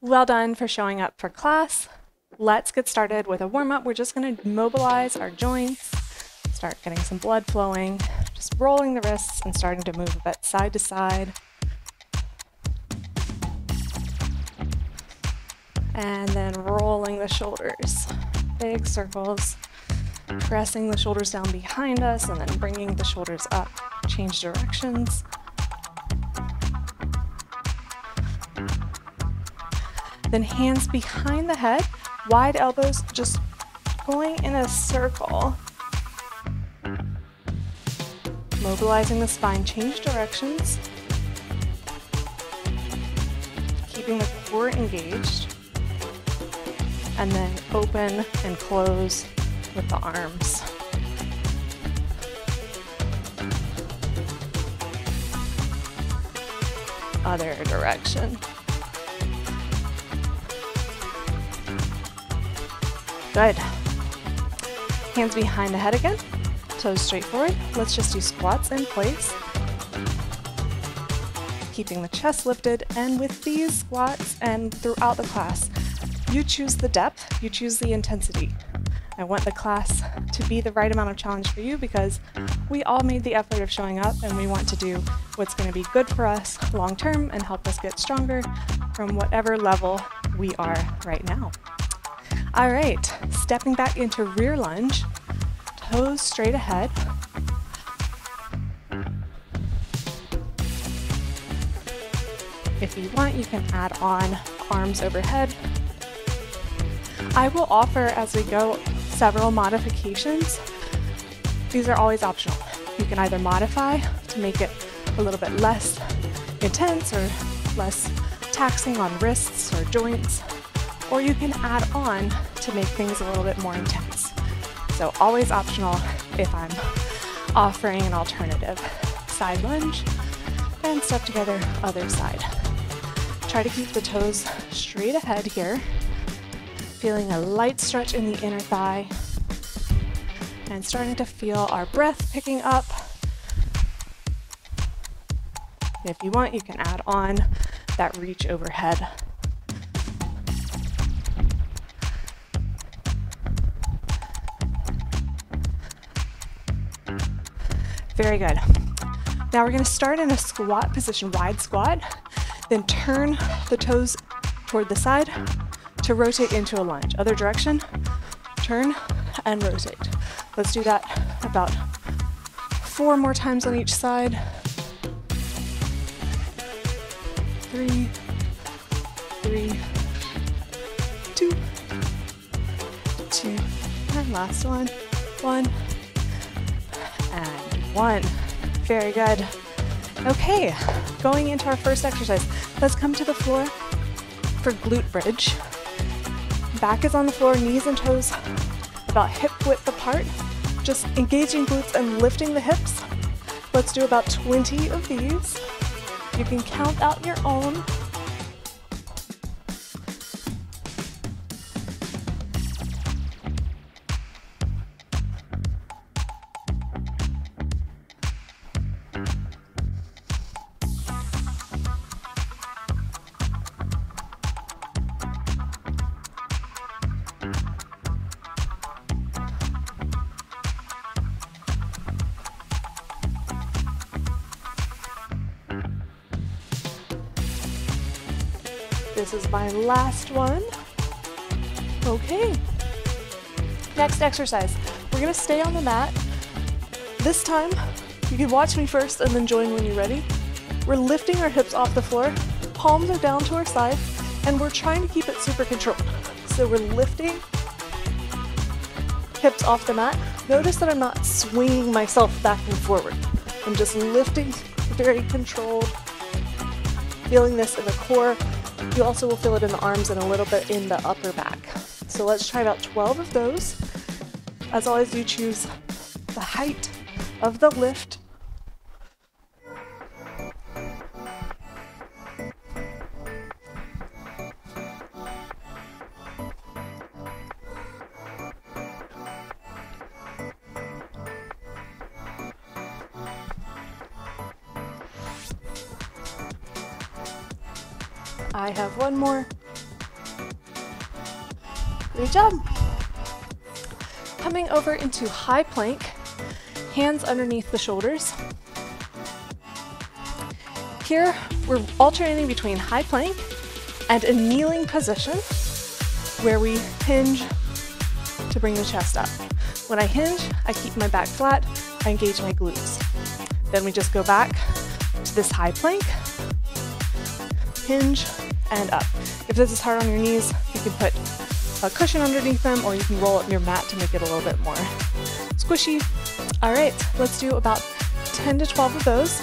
Well done for showing up for class. Let's get started with a warm-up. We're just going to mobilize our joints, start getting some blood flowing, just rolling the wrists and starting to move a bit side to side. And then rolling the shoulders, big circles, pressing the shoulders down behind us and then bringing the shoulders up, change directions. Then hands behind the head, wide elbows, just going in a circle. Mobilizing the spine, change directions. Keeping the core engaged. And then open and close with the arms. Other direction. Good. Hands behind the head again, toes straight forward. Let's just do squats in place. Keeping the chest lifted, and with these squats and throughout the class, you choose the depth, you choose the intensity. I want the class to be the right amount of challenge for you because we all made the effort of showing up and we want to do what's going to be good for us long term and help us get stronger from whatever level we are right now. All right, stepping back into rear lunge, toes straight ahead. If you want, you can add on arms overhead. I will offer as we go several modifications. These are always optional. You can either modify to make it a little bit less intense or less taxing on wrists or joints, or you can add on to make things a little bit more intense. So always optional if I'm offering an alternative. Side lunge and step together, other side. Try to keep the toes straight ahead here. Feeling a light stretch in the inner thigh and starting to feel our breath picking up. If you want, you can add on that reach overhead. Very good. Now we're going to start in a squat position, wide squat, then turn the toes toward the side to rotate into a lunge. Other direction, turn and rotate. Let's do that about 4 more times on each side. 3, 2, and last one, 1, and 1. Very good. Okay, going into our first exercise. Let's come to the floor for glute bridge. Back is on the floor, knees and toes about hip width apart. Just engaging glutes and lifting the hips. Let's do about 20 of these. You can count out your own. This is my last one. Okay. Next exercise. We're gonna stay on the mat. This time, you can watch me first and then join when you're ready. We're lifting our hips off the floor. Palms are down to our side, and we're trying to keep it super controlled. So we're lifting hips off the mat. Notice that I'm not swinging myself back and forward. I'm just lifting, very controlled. Feeling this in the core. You also will feel it in the arms and a little bit in the upper back. So let's try about 12 of those. As always, you choose the height of the lift. I have one more. Great job. Coming over into high plank, hands underneath the shoulders. Here, we're alternating between high plank and a kneeling position where we hinge to bring the chest up. When I hinge, I keep my back flat, I engage my glutes. Then we just go back to this high plank, hinge, and up. If this is hard on your knees, you can put a cushion underneath them, or you can roll up your mat to make it a little bit more squishy. All right, let's do about 10 to 12 of those.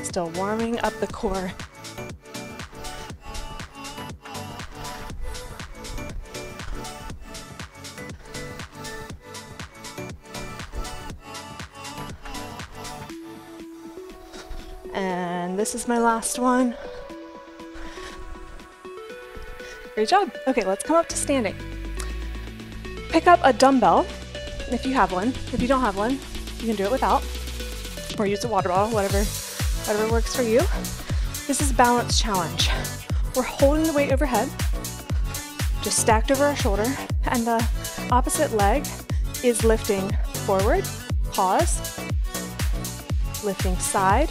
Still warming up the core. And this is my last one. Great job. Okay, let's come up to standing. Pick up a dumbbell if you have one. If you don't have one, you can do it without, or use a water bottle, whatever works for you. This is balance challenge. We're holding the weight overhead, just stacked over our shoulder, and the opposite leg is lifting forward, pause, lifting side,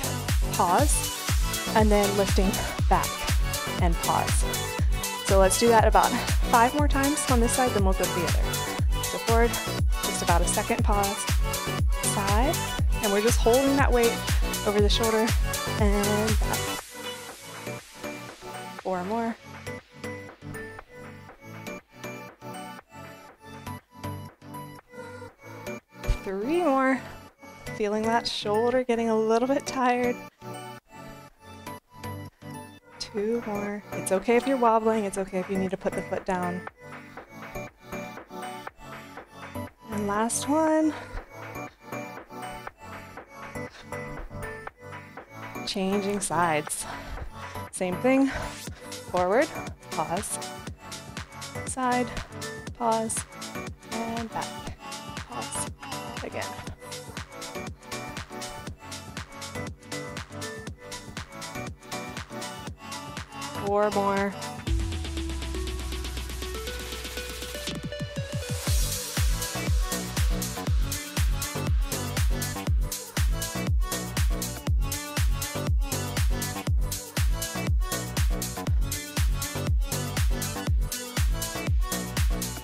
pause, and then lifting back and pause. So let's do that about 5 more times on this side, then we'll go to the other. So forward, just about a second pause, side, and we're just holding that weight over the shoulder and back. 4 more. 3 more. Feeling that shoulder getting a little bit tired. 2 more. It's okay if you're wobbling. It's okay if you need to put the foot down. And last one. Changing sides. Same thing. Forward, pause, side, pause, and back. Pause. Again. Four more.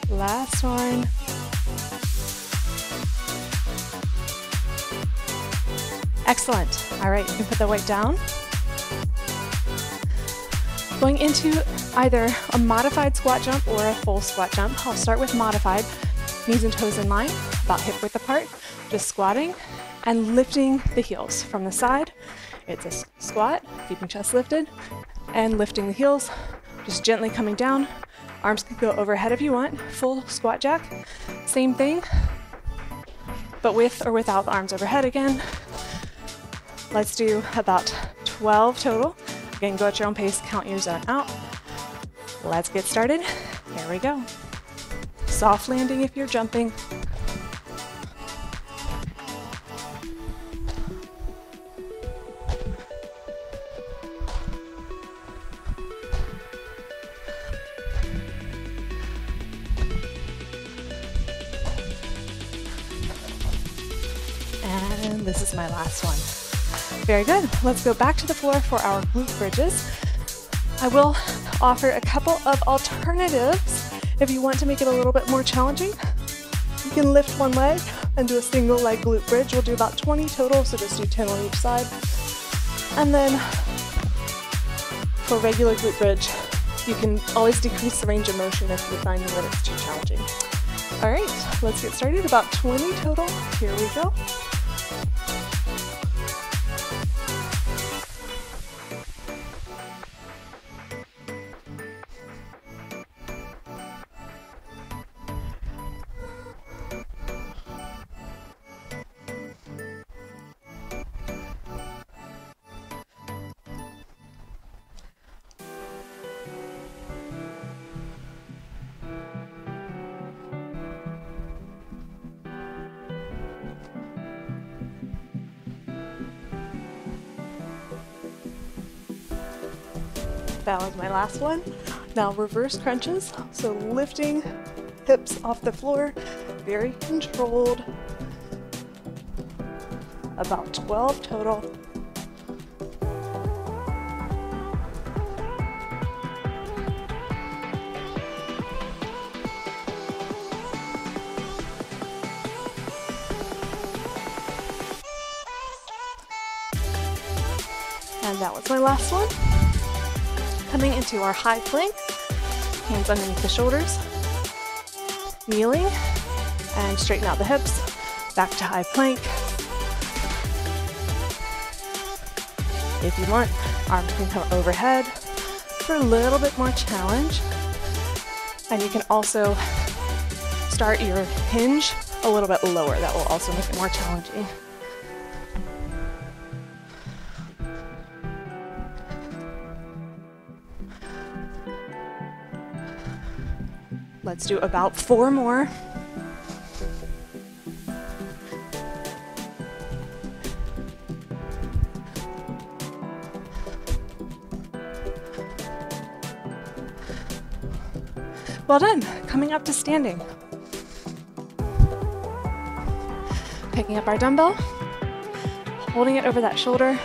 Last one. Excellent. All right, you can put the weight down. Going into either a modified squat jump or a full squat jump. I'll start with modified, knees and toes in line, about hip width apart, just squatting and lifting the heels from the side. It's a squat, keeping chest lifted, and lifting the heels, just gently coming down. Arms can go overhead if you want. Full squat jack, same thing, but with or without the arms overhead again. Let's do about 12 total. Again, go at your own pace, count your zone out. Let's get started. Here we go. Soft landing if you're jumping. And this is my last one. Very good. Let's go back to the floor for our glute bridges. I will offer a couple of alternatives if you want to make it a little bit more challenging. You can lift one leg and do a single leg glute bridge. We'll do about 20 total, so just do 10 on each side. And then for regular glute bridge, you can always decrease the range of motion if you're finding that it's too challenging. All right, let's get started. About 20 total. Here we go. That was my last one. Now reverse crunches, so lifting hips off the floor, very controlled. About 12 total. And that was my last one. Coming into our high plank, hands underneath the shoulders, kneeling, and straighten out the hips, back to high plank. If you want, arms can come overhead for a little bit more challenge. And you can also start your hinge a little bit lower. That will also make it more challenging. Let's do about 4 more. Well done. Coming up to standing. Picking up our dumbbell, holding it over that shoulder,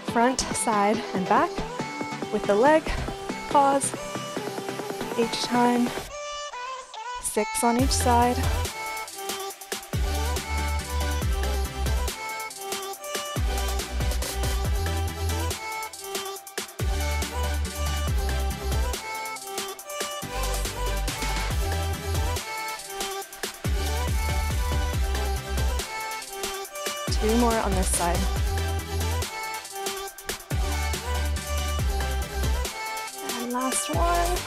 front, side, and back with the leg. Pause each time. 6 on each side. Two more on this side. And last one.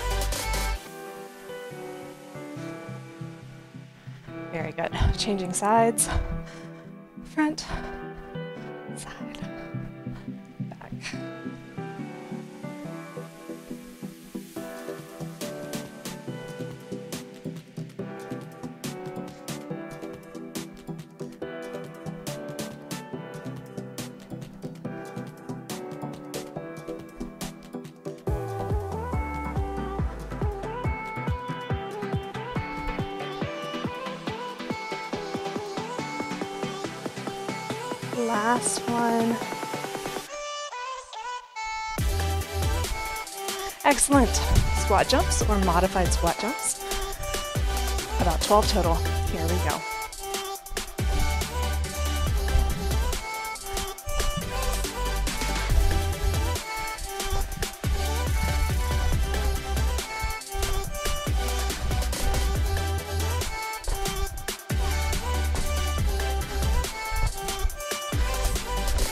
Very good. Changing sides. Front, side, back. Last one. Excellent. Squat jumps or modified squat jumps. About 12 total. Here we go.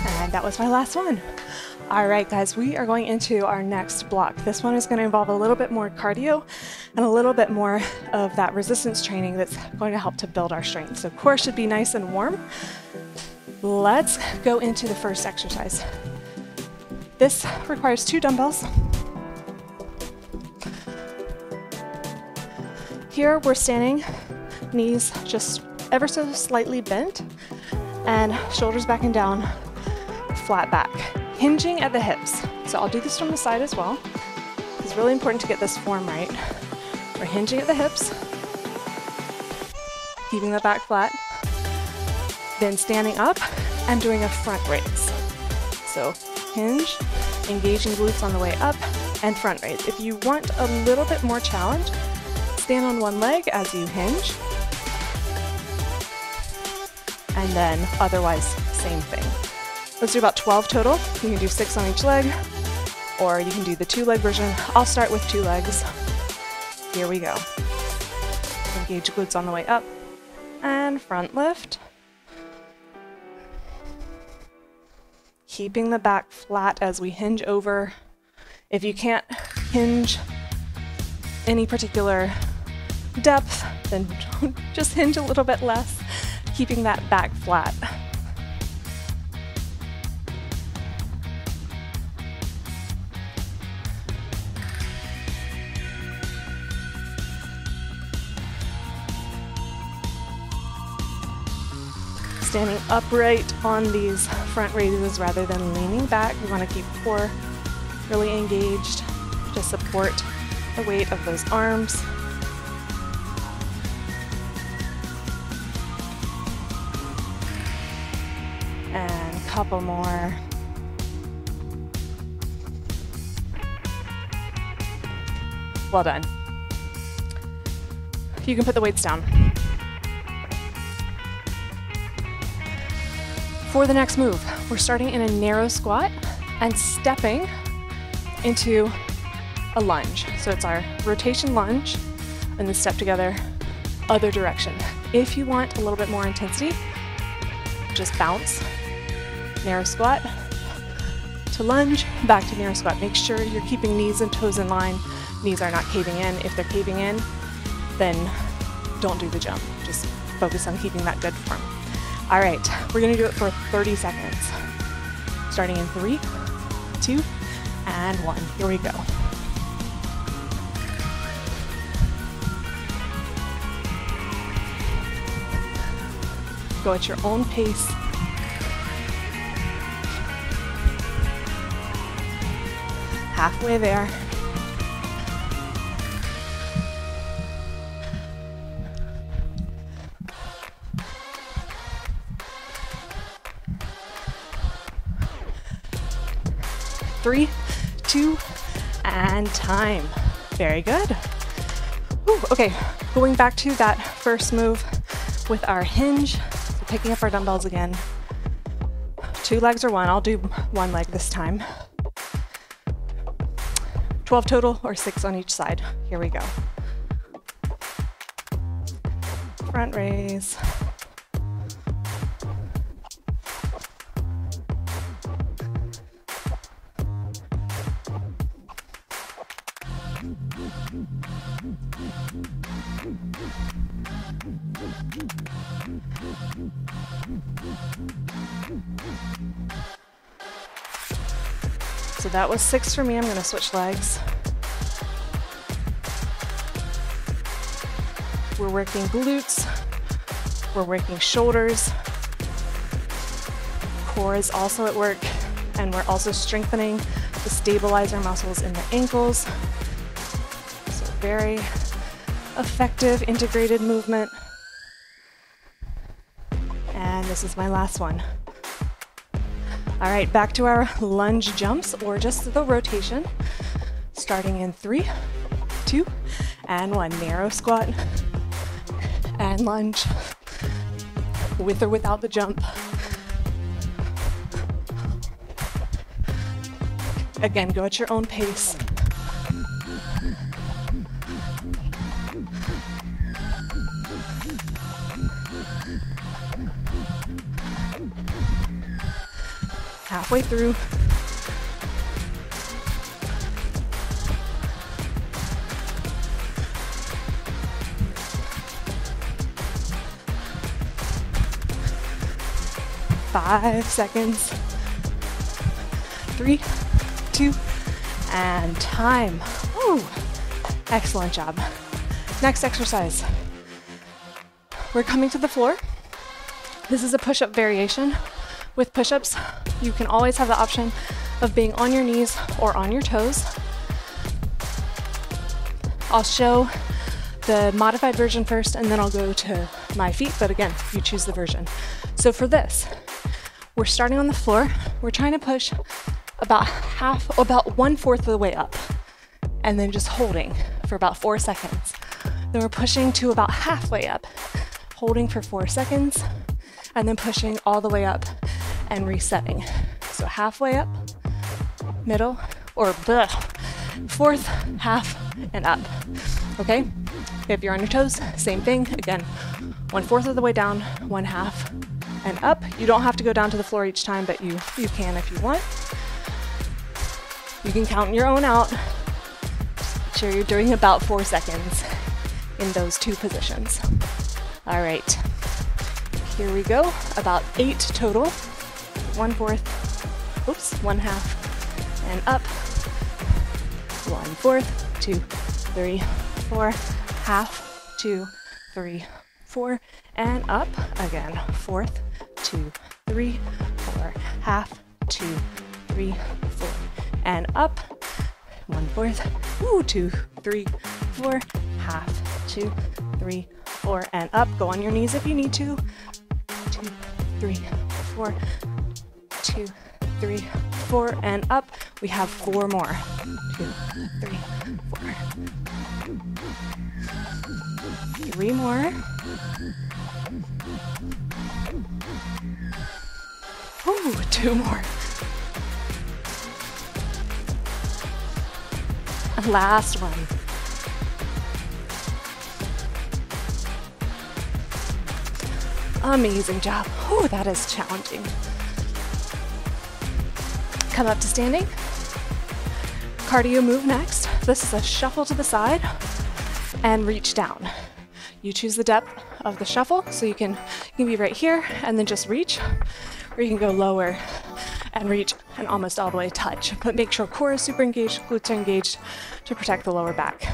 And that was my last one. All right, guys, we are going into our next block. This one is going to involve a little bit more cardio and a little bit more of that resistance training that's going to help to build our strength. So core should be nice and warm. Let's go into the first exercise. This requires 2 dumbbells. Here we're standing, knees just ever so slightly bent, and shoulders back and down, flat back, hinging at the hips. So I'll do this from the side as well. It's really important to get this form right. We're hinging at the hips, keeping the back flat, then standing up and doing a front raise. So hinge, engaging glutes on the way up, and front raise. If you want a little bit more challenge, stand on one leg as you hinge, and then otherwise, same thing. Let's do about 12 total. You can do 6 on each leg, or you can do the 2-leg version. I'll start with 2 legs. Here we go. Engage glutes on the way up, and front lift. Keeping the back flat as we hinge over. If you can't hinge any particular depth, then just hinge a little bit less, keeping that back flat. Standing upright on these front raises rather than leaning back. We want to keep core really engaged. to support the weight of those arms. And a couple more. Well done. You can put the weights down. For the next move, we're starting in a narrow squat and stepping into a lunge. So it's our rotation lunge and the step together, other direction. If you want a little bit more intensity, just bounce, narrow squat to lunge, back to narrow squat. Make sure you're keeping knees and toes in line. Knees are not caving in. If they're caving in, then don't do the jump. Just focus on keeping that good form. All right, we're gonna do it for 30 seconds. Starting in 3, 2, and 1. Here we go. Go at your own pace. Halfway there. Three, 2, and time. Very good. Ooh, okay, going back to that first move with our hinge, so picking up our dumbbells again. 2 legs or 1, I'll do 1 leg this time. 12 total or 6 on each side. Here we go. Front raise. So that was 6 for me. I'm going to switch legs. We're working glutes. We're working shoulders. Core is also at work. And we're also strengthening the stabilizer muscles in the ankles. So very effective integrated movement. And this is my last one. All right, back to our lunge jumps or just the rotation. Starting in 3, 2, and 1. Narrow squat and lunge with or without the jump. Again, go at your own pace. Halfway through. Five seconds. 3, 2, and time. Woo. Excellent job. Next exercise. We're coming to the floor. This is a push-up variation. With push-ups, you can always have the option of being on your knees or on your toes. I'll show the modified version first, and then I'll go to my feet, but again, you choose the version. So for this, we're starting on the floor. We're trying to push about 1/4 of the way up, and then just holding for about 4 seconds. Then we're pushing to about halfway up, holding for 4 seconds, and then pushing all the way up and resetting. So halfway up, middle, or fourth, half, and up. Okay? If you're on your toes, same thing. Again, 1/4 of the way down, 1/2, and up. You don't have to go down to the floor each time, but you can if you want. You can count your own out. Just make sure you're doing about 4 seconds in those 2 positions. All right, here we go. About 8 total. 1/4, oops, 1/2, and up. 1/4, 2, 3, 4, half, 2, 3, 4, and up. Again, 4th, 2, 3, 4, half, 2, 3, 4, and up. 1/4. Ooh, 2, 3, 4. Half. 2, 3, 4, and up. Go on your knees if you need to. 2, 3, 4. 2, 3, 4, and up. We have 4 more. 2, 3, 4. 3 more. Ooh, 2 more. Last one. Amazing job. Oh, that is challenging. Come up to standing. Cardio move next. This is a shuffle to the side and reach down. You choose the depth of the shuffle, so you can be right here and then just reach, or you can go lower and reach and almost all the way touch. But make sure core is super engaged, glutes are engaged to protect the lower back.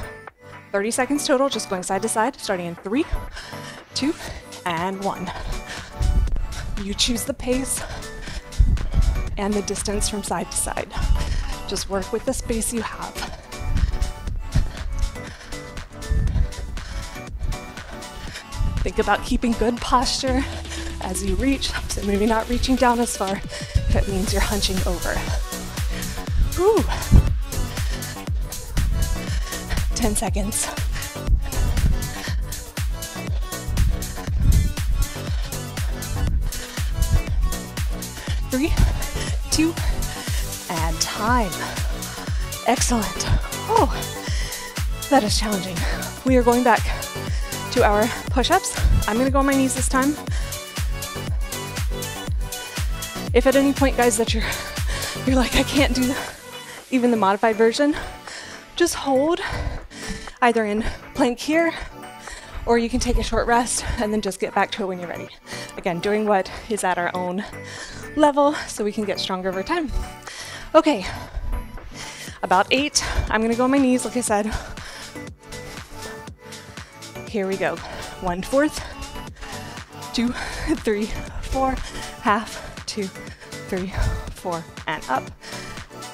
30 seconds total, just going side to side, starting in 3, 2, and 1. You choose the pace and the distance from side to side. Just work with the space you have. Think about keeping good posture as you reach, so maybe not reaching down as far if it means you're hunching over. Whew. 10 seconds. 3, 2, and time. Excellent. Oh, that is challenging. We are going back to our push-ups. I'm gonna go on my knees this time. If at any point, guys, that you're like, I can't do even the modified version, just hold either in plank here, or you can take a short rest and then just get back to it when you're ready. Again, doing what is at our own level so we can get stronger over time. Okay, about 8. I'm gonna go on my knees, like I said. Here we go. 1/4, 2, 3, 4, half, 2, 3, 4, and up.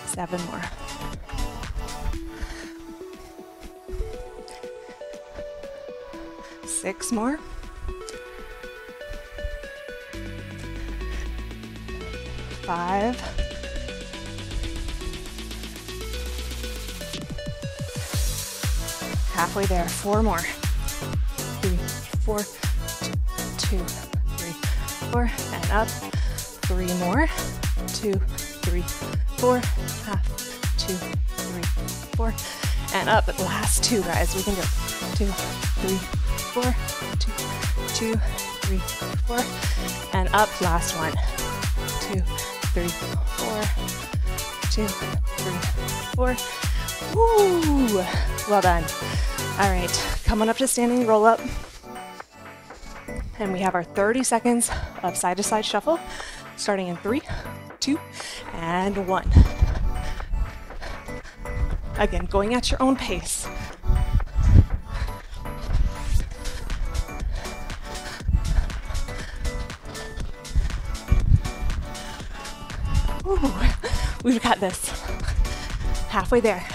7 more. Six more. 5. 'Halfway there. 4 more. 3, 4, 2, 3, 4, and up. 3 more. 2, 3, 4, half, 2, 3, 4, and up. Last 2, guys. We can do 2, 3, 4, 2, 2, 3, 4, and up. Last one. 2, 3, 4, 2, 3, 4. Woo! Well done. All right, come on up to standing, roll up. And we have our 30 seconds of side-to-side shuffle, starting in 3, 2, and 1. Again, going at your own pace. Ooh, we've got this. Halfway there.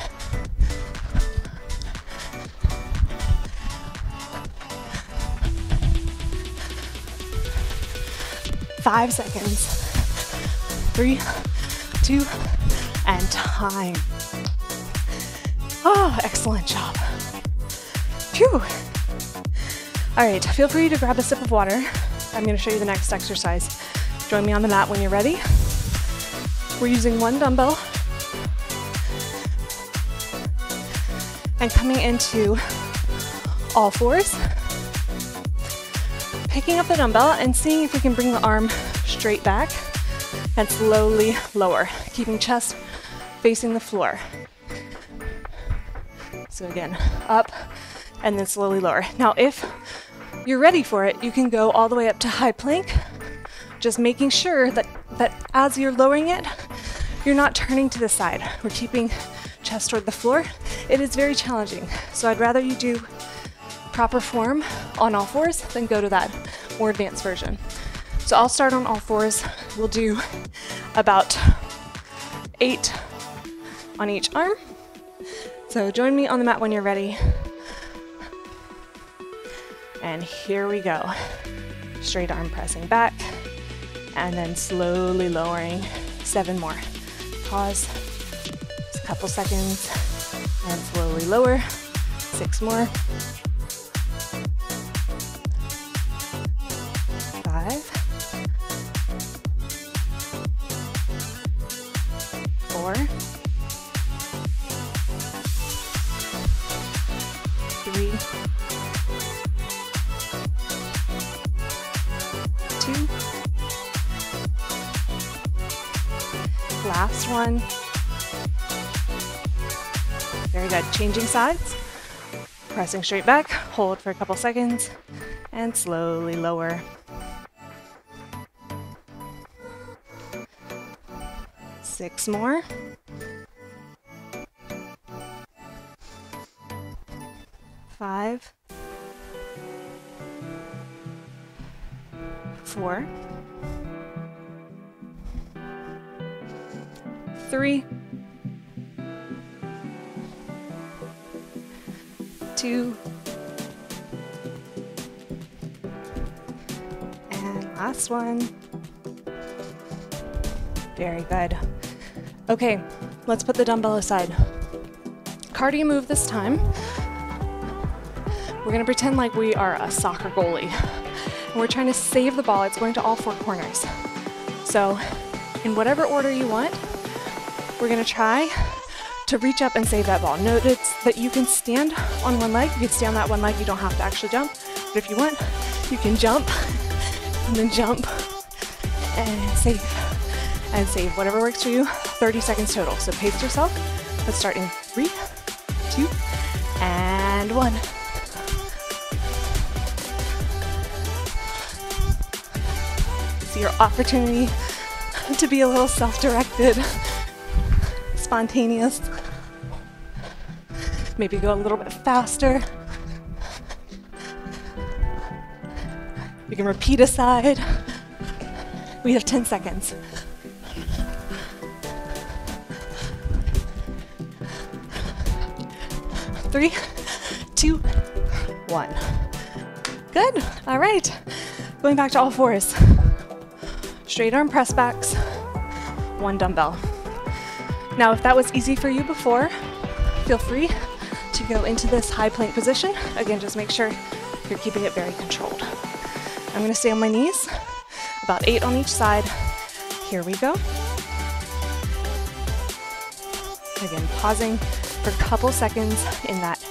Five seconds. 3, 2, and time. Oh, excellent job. Phew. All right, feel free to grab a sip of water. I'm going to show you the next exercise. Join me on the mat when you're ready. We're using 1 dumbbell and coming into all fours. Picking up the dumbbell and seeing if we can bring the arm straight back and slowly lower, keeping chest facing the floor. So again, up and then slowly lower. Now, if you're ready for it, you can go all the way up to high plank, just making sure that as you're lowering it, you're not turning to the side. We're keeping chest toward the floor. It is very challenging, so I'd rather you do proper form on all fours than go to that more advanced version. So I'll start on all fours. We'll do about 8 on each arm. So join me on the mat when you're ready. And here we go. Straight arm pressing back, and then slowly lowering. 7 more. Pause. Just a couple seconds, and slowly lower. 6 more. 5. 4. 3. 2. Last one. Very good. Changing sides. Pressing straight back. Hold for a couple seconds and slowly lower. 6 more. 5. 4. 3. 2. And last one. Very good. Okay, let's put the dumbbell aside. Cardio move this time. We're gonna pretend like we are a soccer goalie. And we're trying to save the ball. It's going to all 4 corners. So in whatever order you want, we're gonna try to reach up and save that ball. Notice that you can stand on one leg. You can stay on that one leg. You don't have to actually jump. But if you want, you can jump and then jump and save. And save, whatever works for you. 30 seconds total. So pace yourself. Let's start in 3, 2, and 1. It's your opportunity to be a little self-directed, spontaneous. Maybe go a little bit faster. You can repeat a side. We have 10 seconds. 3, 2, 1. Good. All right. Going back to all 4s. Straight arm press backs, 1 dumbbell. Now, if that was easy for you before, feel free to go into this high plank position. Again, just make sure you're keeping it very controlled. I'm going to stay on my knees, about 8 on each side. Here we go. Again, pausing for a couple seconds in that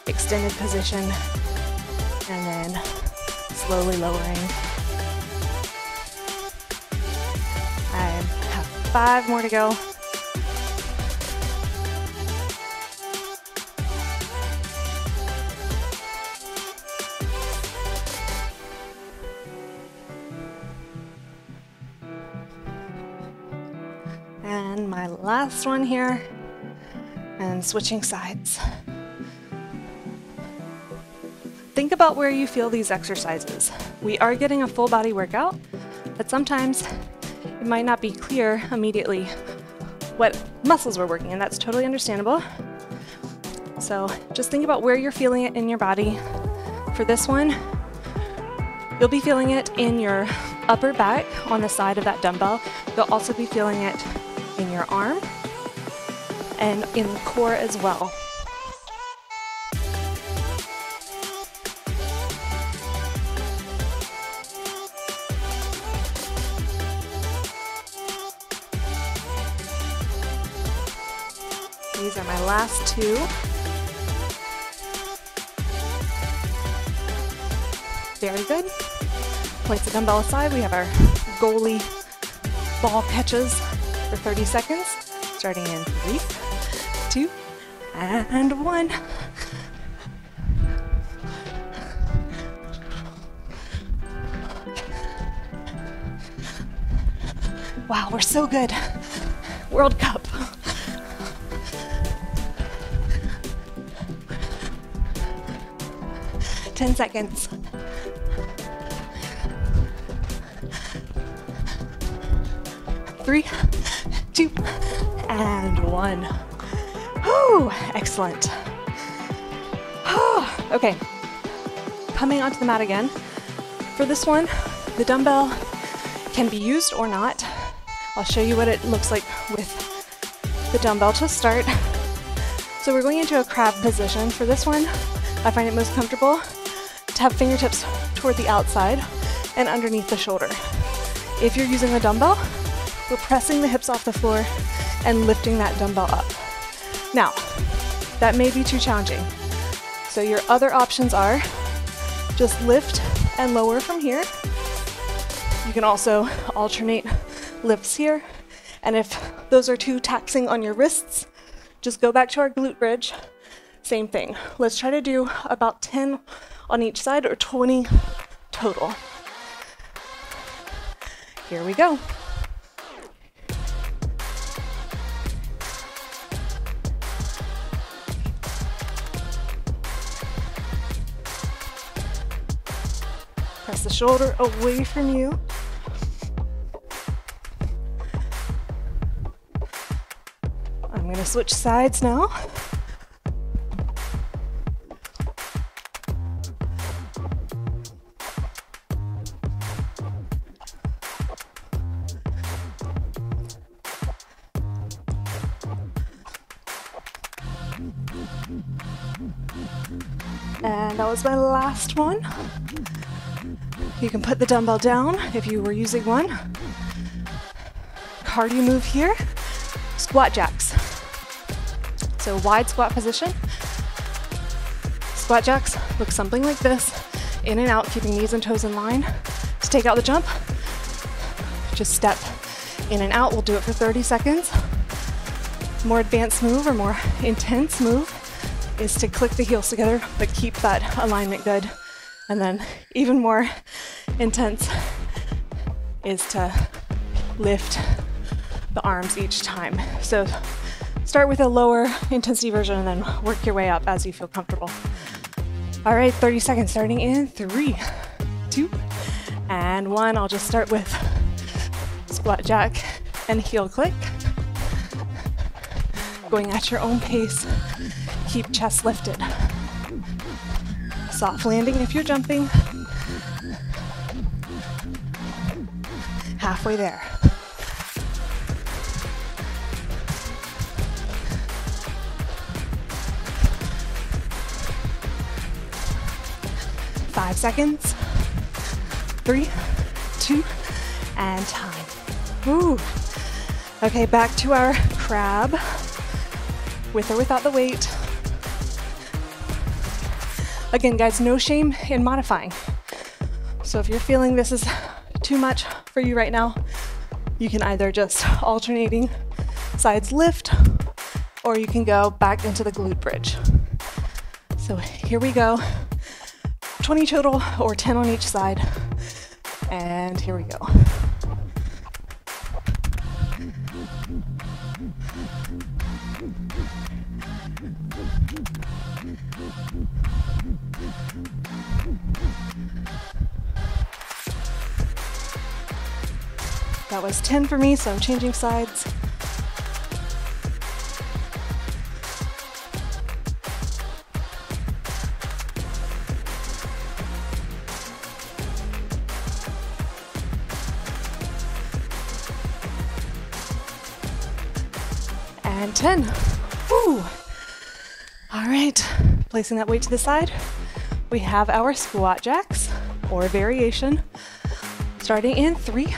extended position, and then slowly lowering. I have 5 more to go. And my last one here, and switching sides. Think about where you feel these exercises. We are getting a full body workout, but sometimes it might not be clear immediately what muscles we're working, and that's totally understandable. So just think about where you're feeling it in your body. For this one, you'll be feeling it in your upper back on the side of that dumbbell. You'll also be feeling it in your arm and in the core as well. These are my last 2. Very good. Place the dumbbell aside. We have our goalie ball catches for 30 seconds, starting in 3, 2, and 1. Wow, we're so good. World Cup. Ten seconds. 3, 2, and 1. Whew, excellent. Okay, coming onto the mat again. For this one, the dumbbell can be used or not. I'll show you what it looks like with the dumbbell to start. So we're going into a crab position. For this one, I find it most comfortable to have fingertips toward the outside and underneath the shoulder. If you're using a dumbbell, we're pressing the hips off the floor and lifting that dumbbell up. Now, that may be too challenging. So your other options are just lift and lower from here. You can also alternate lifts here. And if those are too taxing on your wrists, just go back to our glute bridge. Same thing. Let's try to do about 10 on each side or 20 total. Here we go. Press the shoulder away from you. I'm going to switch sides now. And that was my last one. You can put the dumbbell down if you were using one. Cardio move here, squat jacks. So wide squat position. Squat jacks look something like this. In and out, keeping knees and toes in line. To take out the jump, just step in and out. We'll do it for 30 seconds. More advanced move or more intense move is to click the heels together, but keep that alignment good. And then even more intense is to lift the arms each time. So start with a lower intensity version and then work your way up as you feel comfortable. All right, 30 seconds starting in 3, 2, and 1. I'll just start with squat jack and heel click. Going at your own pace, keep chest lifted. Soft landing if you're jumping. Halfway there. Five seconds. 3, 2, and time. Woo. Okay, back to our crab. With or without the weight. Again, guys, no shame in modifying. So if you're feeling this is too much for you right now, you can either just alternating sides lift, or you can go back into the glute bridge. So here we go. 20 total or 10 on each side. And here we go. That was 10 for me, so I'm changing sides. And 10. Woo! All right, placing that weight to the side, we have our squat jacks or variation starting in 3,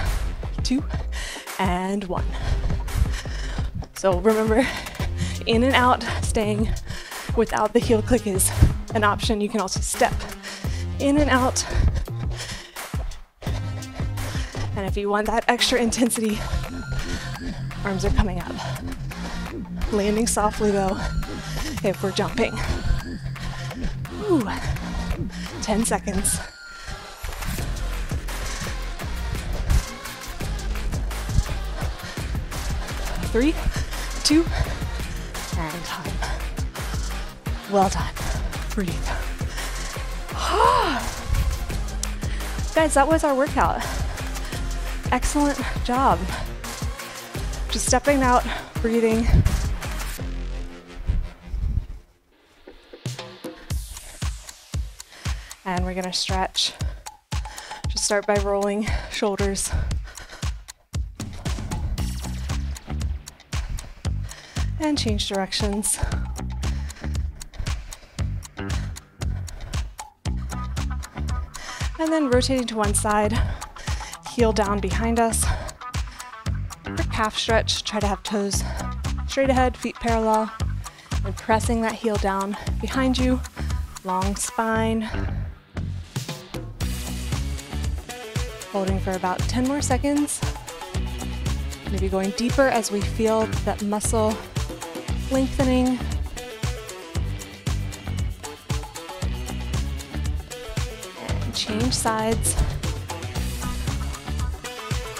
2, and 1. So remember, in and out, staying without the heel click is an option. You can also step in and out. And if you want that extra intensity, arms are coming up. Landing softly though, if we're jumping. Ooh, 10 seconds. 3, 2, and time. Well done. Breathe. Guys, that was our workout. Excellent job. Just stepping out, breathing. then we're gonna stretch. Just start by rolling shoulders. And change directions. And then rotating to one side, heel down behind us. For calf stretch, try to have toes straight ahead, feet parallel, and pressing that heel down behind you, long spine. Holding for about 10 more seconds. Maybe going deeper as we feel that muscle lengthening. And change sides.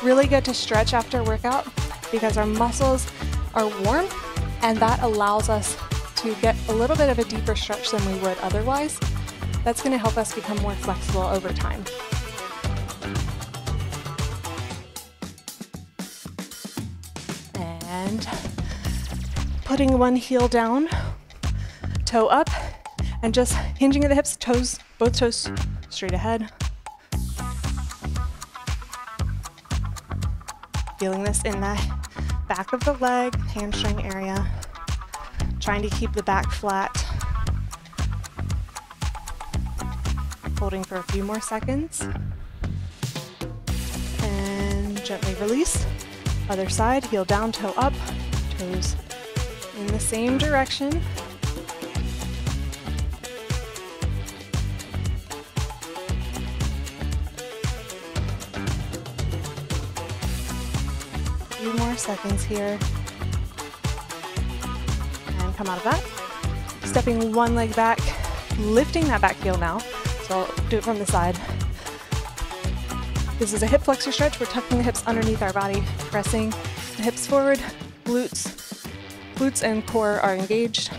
Really good to stretch after a workout because our muscles are warm and that allows us to get a little bit of a deeper stretch than we would otherwise. That's going to help us become more flexible over time. And putting one heel down, toe up, and just hinging at the hips, toes, both toes straight ahead. Feeling this in the back of the leg, hamstring area. Trying to keep the back flat. Holding for a few more seconds. And gently release. Other side, heel down, toe up, toes in the same direction. Few more seconds here. And come out of that. Stepping one leg back, lifting that back heel now. So I'll do it from the side. This is a hip flexor stretch. We're tucking the hips underneath our body, pressing the hips forward, glutes and core are engaged.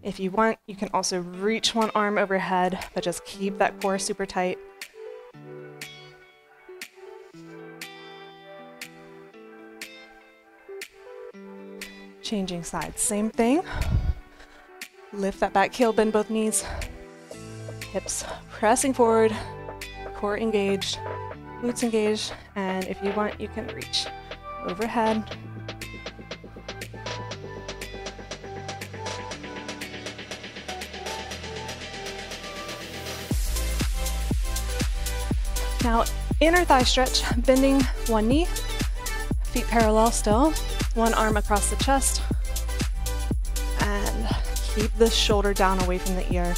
If you want, you can also reach one arm overhead, but just keep that core super tight. Changing sides, same thing. Lift that back heel, bend both knees. Hips pressing forward, core engaged, glutes engaged, and if you want, you can reach overhead. Now, inner thigh stretch, bending one knee, feet parallel still, one arm across the chest, and keep the shoulder down away from the ear.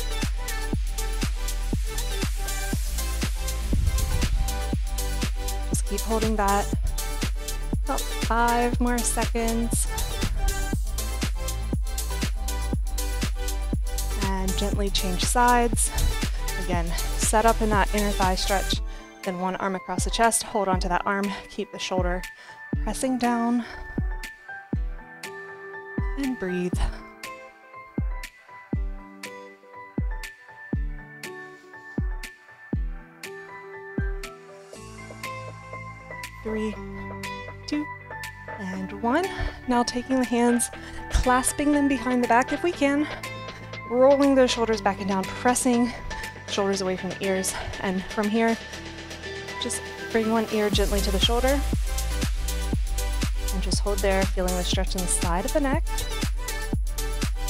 Just keep holding that. About 5 more seconds. And gently change sides. Again, set up in that inner thigh stretch. Then one arm across the chest, hold onto that arm, keep the shoulder pressing down. And breathe. Three, 2, and 1. Now taking the hands, clasping them behind the back if we can, rolling those shoulders back and down, pressing shoulders away from the ears. And from here, just bring one ear gently to the shoulder. And just hold there, feeling the stretch in the side of the neck.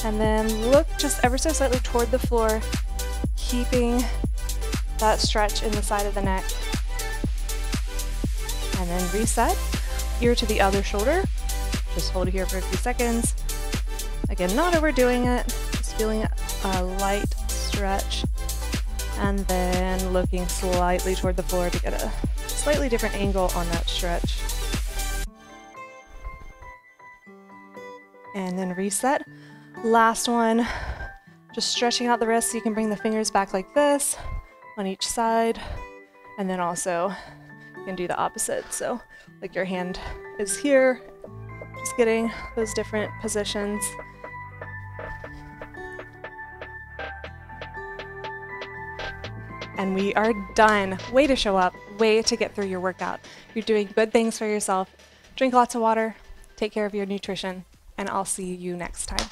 And then look just ever so slightly toward the floor, keeping that stretch in the side of the neck. And then reset, ear to the other shoulder. Just hold it here for a few seconds. Again, not overdoing it, just feeling a light stretch. And then looking slightly toward the floor to get a slightly different angle on that stretch. And then reset. Last one, just stretching out the wrists so you can bring the fingers back like this on each side. And then also you can do the opposite. So like your hand is here, just getting those different positions. And we are done. Way to show up, way to get through your workout. You're doing good things for yourself. Drink lots of water, take care of your nutrition, and I'll see you next time.